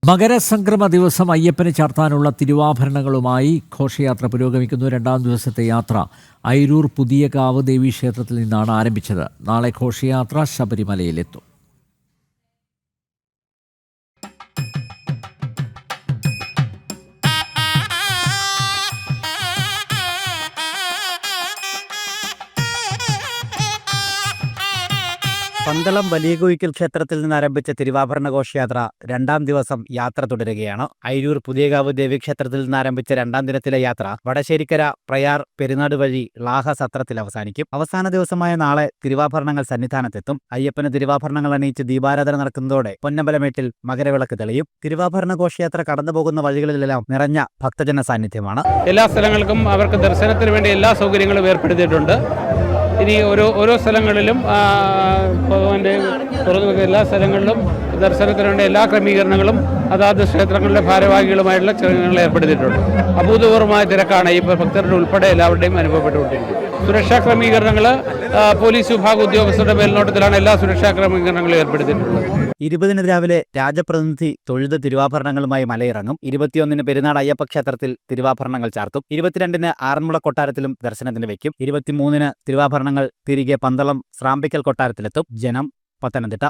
മകരസംക്രമ ദിവസം അയ്യപ്പനെ ചാർത്താനുള്ള തിരുവാഭരണങ്ങളുമായി ഘോഷയാത്ര പുരോഗമിക്കുന്നു. രണ്ടാം ദിവസത്തെ യാത്ര അയിരൂർ പുതിയകാവ് ദേവീക്ഷേത്രത്തിൽ നിന്നാണ് ആരംഭിച്ചത്. നാളെ ഘോഷയാത്ര ശബരിമലയിലെത്തും. പന്തളം വലിയകുയിക്കൽ ക്ഷേത്രത്തിൽ നിന്ന് ആരംഭിച്ച തിരുവാഭരണ ഘോഷയാത്ര രണ്ടാം ദിവസം യാത്ര തുടരുകയാണ്. അയിരൂർ പുതിയകാവ് ദേവീക്ഷേത്രത്തിൽ നിന്ന് ആരംഭിച്ച രണ്ടാം ദിനത്തിലെ യാത്ര വടശ്ശേരിക്കര പ്രയാർ പെരുന്നാട് വഴി ലാഹ സത്രത്തിൽ അവസാനിക്കും. അവസാന ദിവസമായ നാളെ തിരുവാഭരണങ്ങൾ സന്നിധാനത്തെത്തും. അയ്യപ്പന് തിരുവാഭരണങ്ങൾ അണിയിച്ച് ദീപാരാധന നടക്കുന്നതോടെ പൊന്നമ്പലമേട്ടിൽ മകരവിളക്ക് തെളിയും. തിരുവാഭരണ ഘോഷയാത്ര കടന്നുപോകുന്ന വഴികളിലെല്ലാം നിറഞ്ഞ ഭക്തജന സാന്നിധ്യമാണ്. എല്ലാ സ്ഥലങ്ങൾക്കും അവർക്ക് ദർശനത്തിന് വേണ്ടി എല്ലാ സൗകര്യങ്ങളും ഏർപ്പെടുത്തിയിട്ടുണ്ട്. ഇനി ഓരോ സ്ഥലങ്ങളിലും ഭഗവാന്റെ തുറന്നു എല്ലാ സ്ഥലങ്ങളിലും ദർശനത്തിന് വേണ്ട എല്ലാ ക്രമീകരണങ്ങളും അതാത് ക്ഷേത്രങ്ങളിലെ ഭാരവാഹികളുമായിട്ടുള്ള ചടങ്ങുകൾ ഏർപ്പെടുത്തിയിട്ടുണ്ട്. അഭൂതപൂർവമായ തിരക്കാണ് ഈ ഭക്തരുടെ ഉൾപ്പെടെ എല്ലാവരുടെയും അനുഭവപ്പെട്ടുകൊണ്ടിരിക്കുന്നത്. സുരക്ഷാ ക്രമീകരണങ്ങൾ പോലീസ് വിഭാഗ ഉദ്യോഗസ്ഥരുടെ മേൽനോട്ടത്തിലാണ് എല്ലാ സുരക്ഷാ ക്രമീകരണങ്ങളും ഏർപ്പെടുത്തിയിട്ടുള്ളത്. 20 രാവിലെ രാജപ്രതിനിധി തൊഴുത് തിരുവാഭരണങ്ങളുമായി മലയിറങ്ങും. 21 പെരുന്നാട് അയ്യപ്പ ക്ഷേത്രത്തിൽ തിരുവാഭരണങ്ങൾ ചാർത്തും. 22 ആറന്മുള കൊട്ടാരത്തിലും ദർശനത്തിന് വയ്ക്കും. 23 തിരുവാഭരണങ്ങൾ തിരികെ പന്തളം സ്രാമ്പിക്കൽ കൊട്ടാരത്തിലെത്തും. ജനം, പത്തനംതിട്ട.